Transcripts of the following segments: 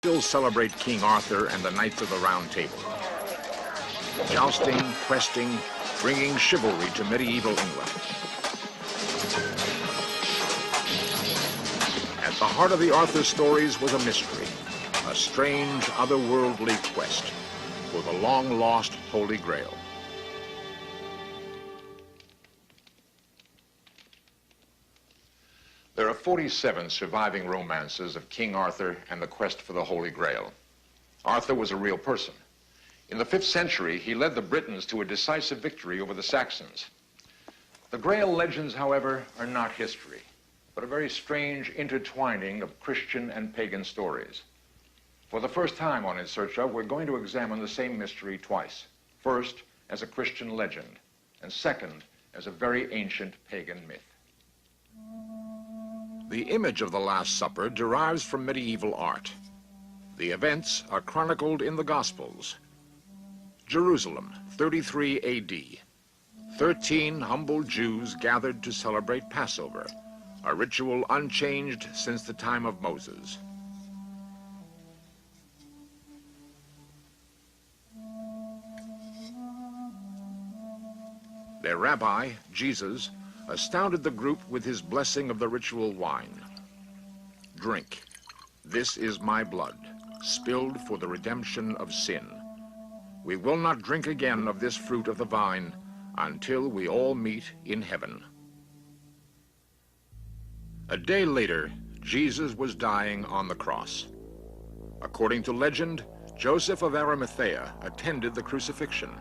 still celebrate King Arthur and the Knights of the Round Table. Jousting, questing, bringing chivalry to medieval England. At the heart of the Arthur stories was a mystery, a strange, otherworldly quest for the long-lost Holy Grail. There are 47 surviving romances of King Arthur and the quest for the Holy Grail. Arthur was a real person. In the 5th century, he led the Britons to a decisive victory over the Saxons. The Grail legends, however, are not history, but a very strange intertwining of Christian and pagan stories. For the first time on In Search Of, we're going to examine the same mystery twice. First, as a Christian legend, and second, as a very ancient pagan myth. The image of the Last Supper derives from medieval art. The events are chronicled in the Gospels. Jerusalem, 33 AD. 13 humble Jews gathered to celebrate Passover, a ritual unchanged since the time of Moses. Their rabbi, Jesus, astounded the group with his blessing of the ritual wine. Drink. This is my blood, spilled for the redemption of sin. We will not drink again of this fruit of the vine until we all meet in heaven. A day later, Jesus was dying on the cross. According to legend, Joseph of Arimathea attended the crucifixion.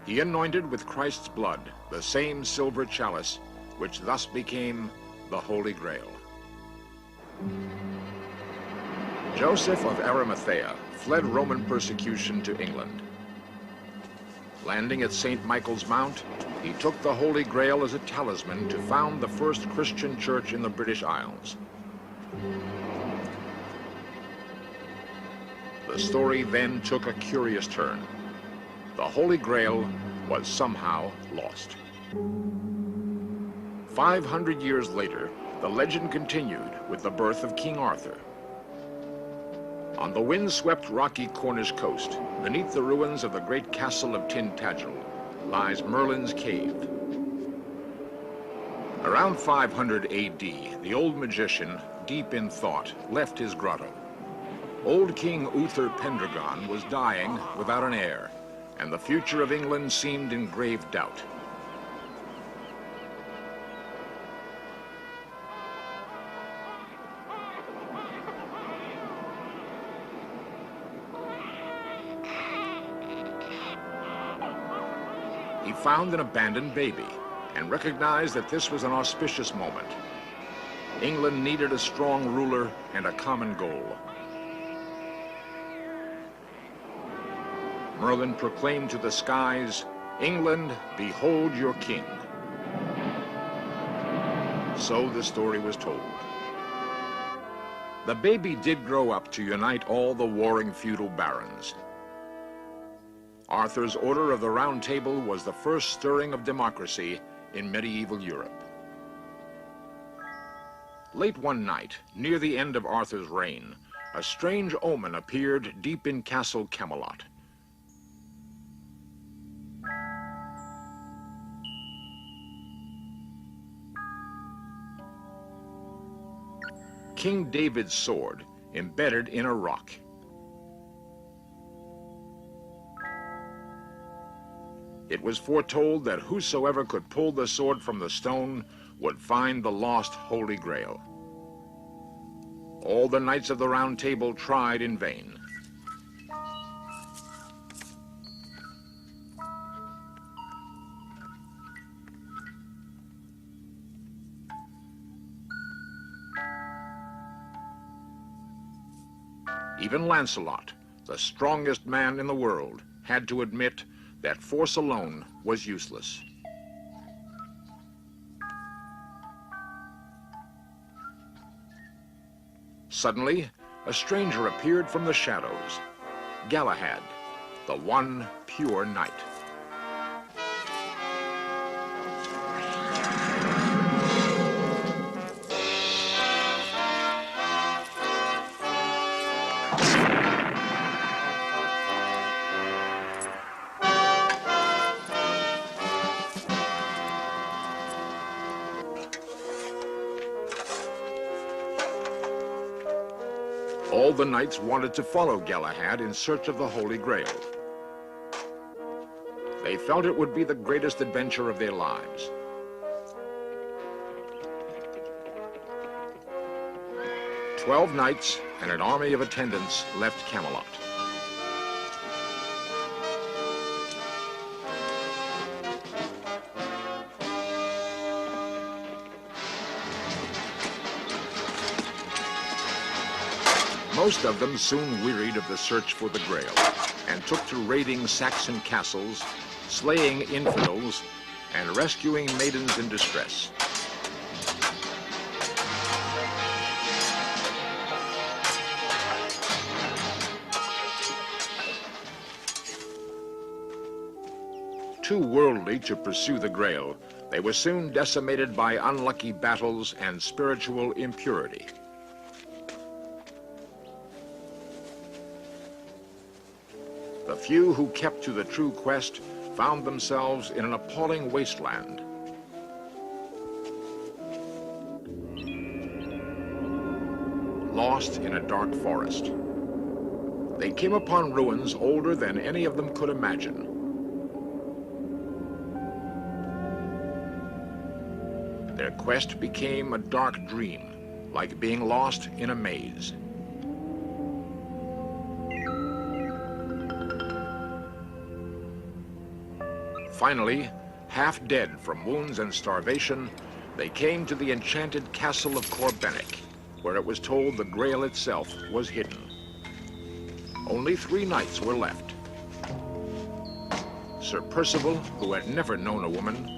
He anointed with Christ's blood the same silver chalice which thus became the Holy Grail. Joseph of Arimathea fled Roman persecution to England. Landing at St. Michael's Mount, he took the Holy Grail as a talisman to found the first Christian church in the British Isles. The story then took a curious turn. The Holy Grail was somehow lost. 500 years later, the legend continued with the birth of King Arthur. On the wind-swept rocky Cornish coast, beneath the ruins of the great castle of Tintagel, lies Merlin's cave. Around 500 AD, the old magician, deep in thought, left his grotto. Old King Uther Pendragon was dying without an heir, and the future of England seemed in grave doubt. He found an abandoned baby and recognized that this was an auspicious moment. England needed a strong ruler and a common goal. Merlin proclaimed to the skies, "England, behold your king." So the story was told. The baby did grow up to unite all the warring feudal barons. Arthur's Order of the Round Table was the first stirring of democracy in medieval Europe. Late one night, near the end of Arthur's reign, a strange omen appeared deep in Castle Camelot. King David's sword embedded in a rock. It was foretold that whosoever could pull the sword from the stone would find the lost Holy Grail. All the Knights of the Round Table tried in vain. Even Lancelot, the strongest man in the world, had to admit that force alone was useless. Suddenly, a stranger appeared from the shadows, Galahad, the one pure knight. All the knights wanted to follow Galahad in search of the Holy Grail. They felt it would be the greatest adventure of their lives. "12 knights and an army of attendants left Camelot. Most of them soon wearied of the search for the Grail and took to raiding Saxon castles, slaying infidels, and rescuing maidens in distress. Too worldly to pursue the Grail, they were soon decimated by unlucky battles and spiritual impurity. The few who kept to the true quest found themselves in an appalling wasteland. Lost in a dark forest. They came upon ruins older than any of them could imagine. Their quest became a dark dream, like being lost in a maze. Finally, half dead from wounds and starvation, they came to the enchanted castle of Corbenic, where it was told the Grail itself was hidden. Only 3 knights were left. Sir Percival, who had never known a woman,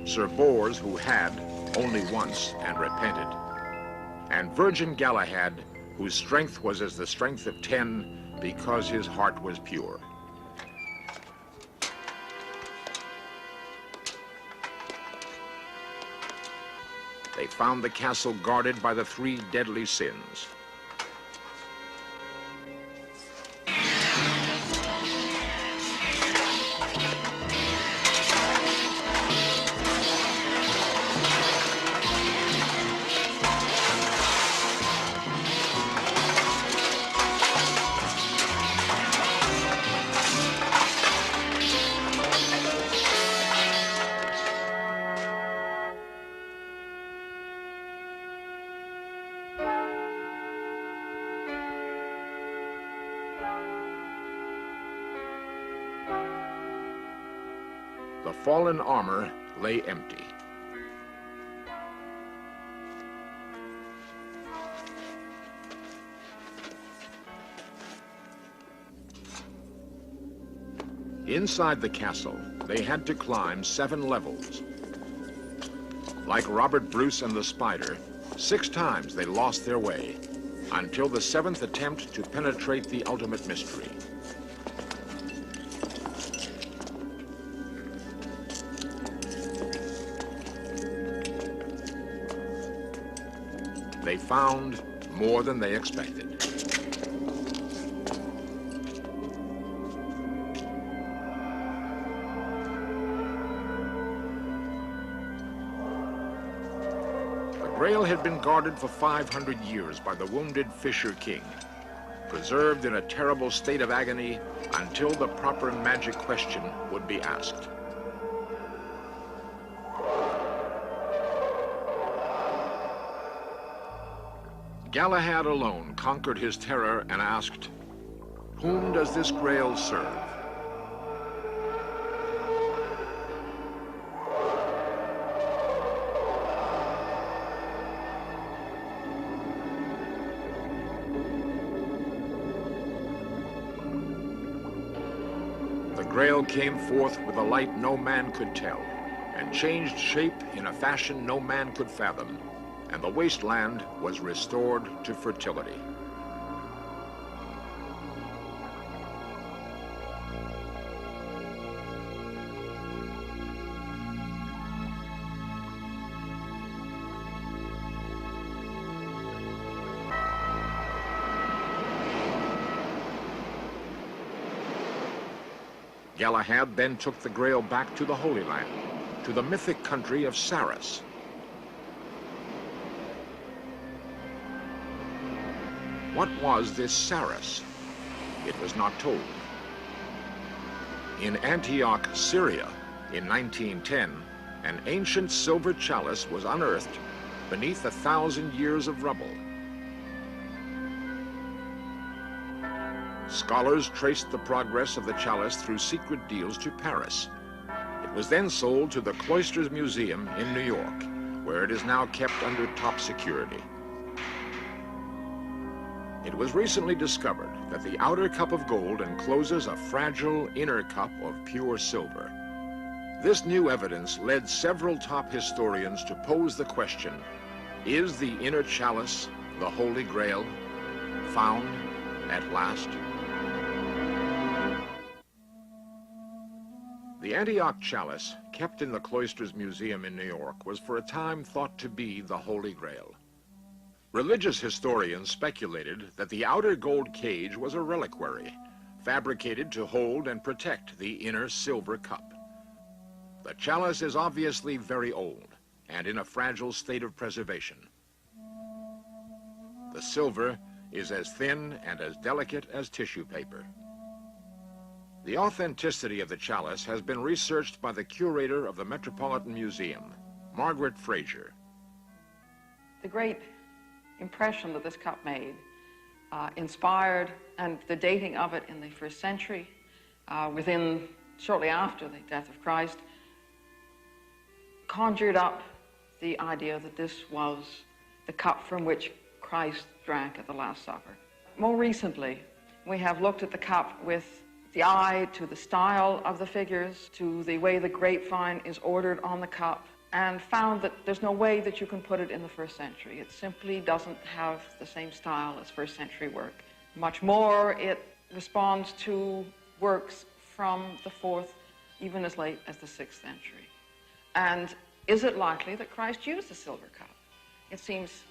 Sir Bors, who had only once and repented, and Virgin Galahad, whose strength was as the strength of 10 because his heart was pure. They found the castle guarded by the 3 deadly sins. The fallen armor lay empty. Inside the castle, they had to climb 7 levels. Like Robert Bruce and the Spider, 6 times they lost their way, until the 7th attempt to penetrate the ultimate mystery. They found more than they expected. The Grail had been guarded for 500 years by the wounded Fisher King, preserved in a terrible state of agony until the proper magic question would be asked. Galahad alone conquered his terror and asked, "Whom does this Grail serve?" The Grail came forth with a light no man could tell, and changed shape in a fashion no man could fathom, and the wasteland was restored to fertility. Galahad then took the Grail back to the Holy Land, to the mythic country of Saras. What was this Saris? It was not told. In Antioch, Syria, in 1910, an ancient silver chalice was unearthed beneath 1,000 years of rubble. Scholars traced the progress of the chalice through secret deals to Paris. It was then sold to the Cloisters Museum in New York, where it is now kept under top security. It was recently discovered that the outer cup of gold encloses a fragile inner cup of pure silver. This new evidence led several top historians to pose the question, is the inner chalice, the Holy Grail, found at last? The Antioch chalice, kept in the Cloisters Museum in New York, was for a time thought to be the Holy Grail. Religious historians speculated that the outer gold cage was a reliquary, fabricated to hold and protect the inner silver cup. The chalice is obviously very old and in a fragile state of preservation. The silver is as thin and as delicate as tissue paper. The authenticity of the chalice has been researched by the curator of the Metropolitan Museum, Margaret Fraser. The great impression that this cup made inspired, and the dating of it in the 1st century, shortly after the death of Christ, conjured up the idea that this was the cup from which Christ drank at the Last Supper. More recently, we have looked at the cup with the eye to the style of the figures, to the way the grapevine is ordered on the cup, and found that there's no way that you can put it in the 1st century. It simply doesn't have the same style as 1st century work. Much more, it responds to works from the 4th, even as late as the 6th century. And is it likely that Christ used the silver cup? It seems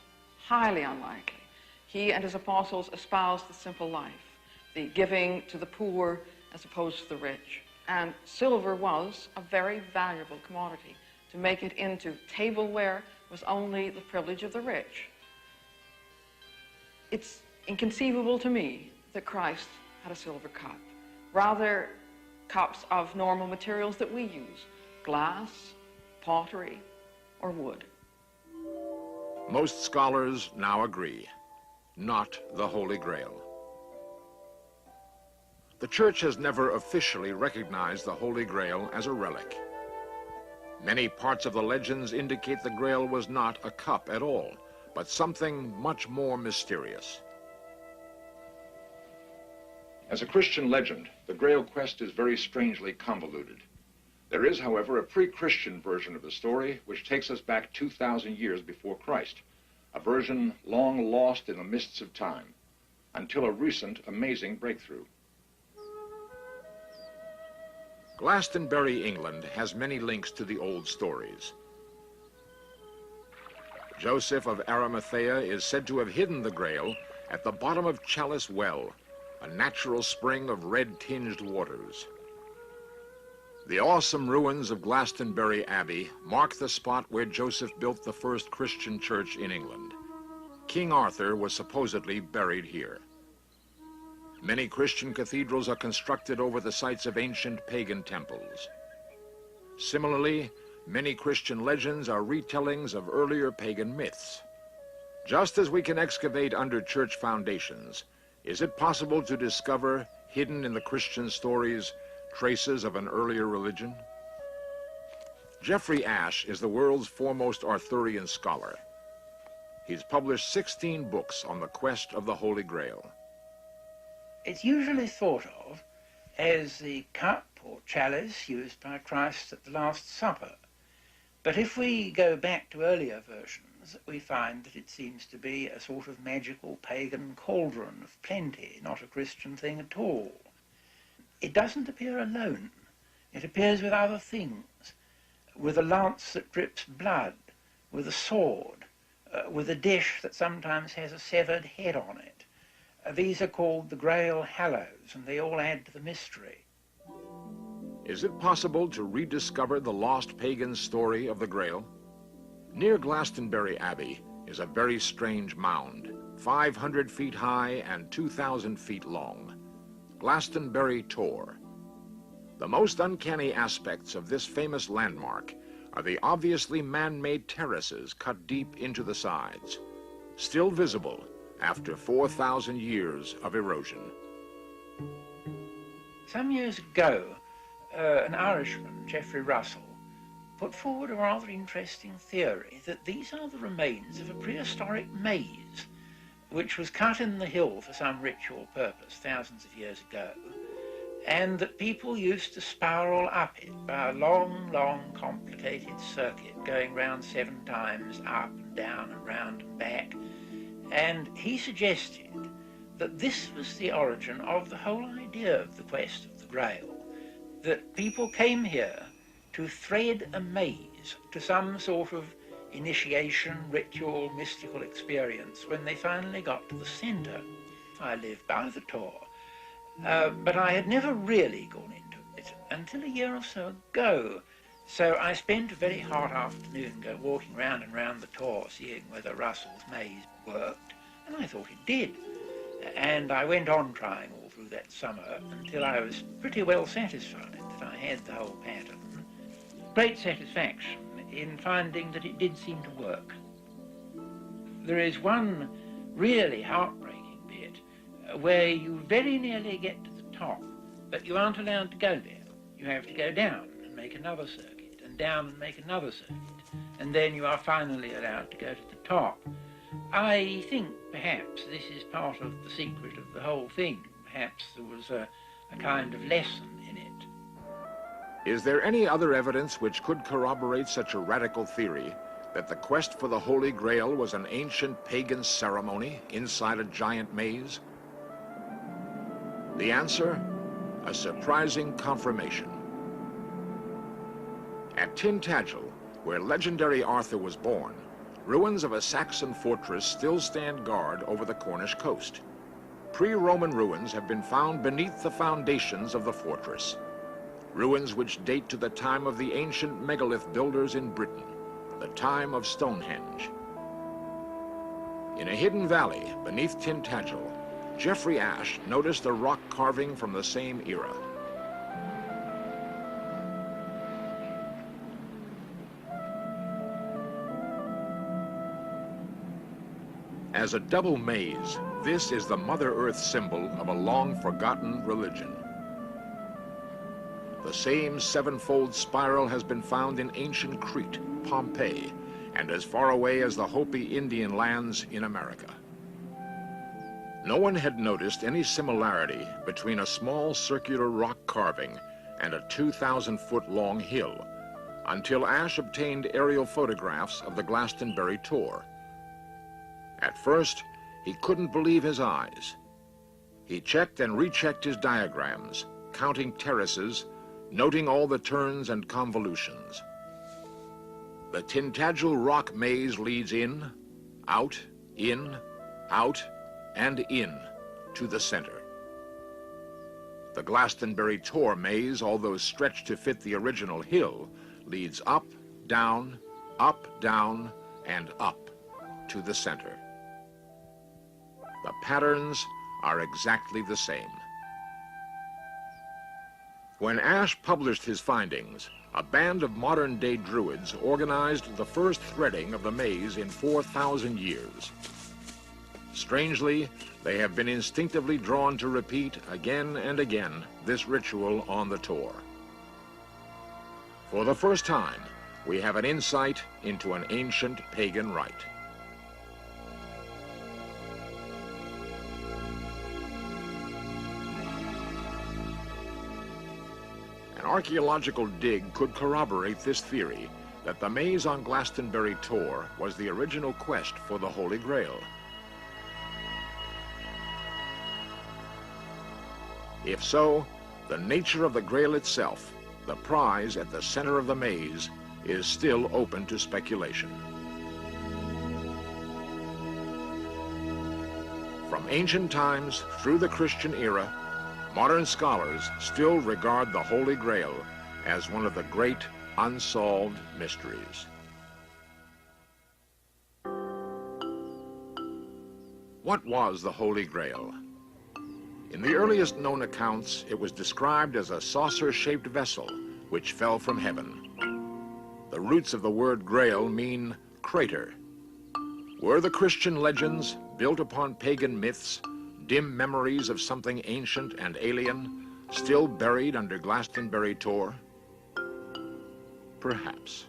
highly unlikely. He and his apostles espoused the simple life, the giving to the poor as opposed to the rich. And silver was a very valuable commodity. To make it into tableware was only the privilege of the rich. It's inconceivable to me that Christ had a silver cup. Rather, cups of normal materials that we use, glass, pottery, or wood. Most scholars now agree, not the Holy Grail. The Church has never officially recognized the Holy Grail as a relic. Many parts of the legends indicate the Grail was not a cup at all, but something much more mysterious. As a Christian legend, the Grail quest is very strangely convoluted. There is, however, a pre-Christian version of the story which takes us back 2,000 years before Christ, a version long lost in the mists of time, until a recent amazing breakthrough. Glastonbury, England has many links to the old stories. Joseph of Arimathea is said to have hidden the Grail at the bottom of Chalice Well, a natural spring of red-tinged waters. The awesome ruins of Glastonbury Abbey mark the spot where Joseph built the first Christian church in England. King Arthur was supposedly buried here. Many Christian cathedrals are constructed over the sites of ancient pagan temples. Similarly, many Christian legends are retellings of earlier pagan myths. Just as we can excavate under church foundations, is it possible to discover, hidden in the Christian stories, traces of an earlier religion? Jeffrey Ashe is the world's foremost Arthurian scholar. He's published 16 books on the quest of the Holy Grail. It's usually thought of as the cup or chalice used by Christ at the Last Supper. But if we go back to earlier versions, we find that it seems to be a sort of magical pagan cauldron of plenty, not a Christian thing at all. It doesn't appear alone. It appears with other things, with a lance that drips blood, with a sword, with a dish that sometimes has a severed head on it. These are called the Grail Hallows, and they all add to the mystery. Is it possible to rediscover the lost pagan story of the Grail? Near Glastonbury Abbey is a very strange mound. 500 feet high and 2,000 feet long. Glastonbury Tor. The most uncanny aspects of this famous landmark are the obviously man-made terraces cut deep into the sides, still visible after 4,000 years of erosion. Some years ago, an Irishman, Geoffrey Russell, put forward a rather interesting theory that these are the remains of a prehistoric maze which was cut in the hill for some ritual purpose thousands of years ago, and that people used to spiral up it by a long, long, complicated circuit going round 7 times, up and down and round and back. And he suggested that this was the origin of the whole idea of the quest of the Grail, that people came here to thread a maze to some sort of initiation, ritual, mystical experience when they finally got to the centre. I live by the Tor, but I had never really gone into it until a year or so ago. So I spent a very hot afternoon walking round and round the Tor, seeing whether Russell's maze worked, and I thought it did. And I went on trying all through that summer until I was pretty well satisfied that I had the whole pattern. Great satisfaction in finding that it did seem to work. There is one really heartbreaking bit where you very nearly get to the top, but you aren't allowed to go there. You have to go down and make another circuit, and down and make another circuit, and then you are finally allowed to go to the top. I think perhaps this is part of the secret of the whole thing. Perhaps there was a kind of lesson in it. Is there any other evidence which could corroborate such a radical theory that the quest for the Holy Grail was an ancient pagan ceremony inside a giant maze? The answer? A surprising confirmation. At Tintagel, where legendary Arthur was born, ruins of a Saxon fortress still stand guard over the Cornish coast. Pre-Roman ruins have been found beneath the foundations of the fortress. Ruins which date to the time of the ancient megalith builders in Britain, the time of Stonehenge. In a hidden valley beneath Tintagel, Geoffrey Ashe noticed a rock carving from the same era. As a double maze, this is the Mother Earth symbol of a long-forgotten religion. The same sevenfold spiral has been found in ancient Crete, Pompeii, and as far away as the Hopi Indian lands in America. No one had noticed any similarity between a small circular rock carving and a 2,000-foot-long hill until Ashe obtained aerial photographs of the Glastonbury Tor. At first, he couldn't believe his eyes. He checked and rechecked his diagrams, counting terraces, noting all the turns and convolutions. The Tintagel rock maze leads in, out, and in to the center. The Glastonbury Tor maze, although stretched to fit the original hill, leads up, down, and up to the center. The patterns are exactly the same. When Ashe published his findings, a band of modern-day Druids organized the first threading of the maze in 4,000 years. Strangely, they have been instinctively drawn to repeat again and again this ritual on the Tor. For the first time, we have an insight into an ancient pagan rite. An archaeological dig could corroborate this theory that the maze on Glastonbury Tor was the original quest for the Holy Grail. If so, the nature of the Grail itself, the prize at the center of the maze, is still open to speculation. From ancient times through the Christian era, modern scholars still regard the Holy Grail as one of the great unsolved mysteries. What was the Holy Grail? In the earliest known accounts, it was described as a saucer-shaped vessel which fell from heaven. The roots of the word Grail mean crater. Were the Christian legends, built upon pagan myths, dim memories of something ancient and alien, still buried under Glastonbury Tor? Perhaps.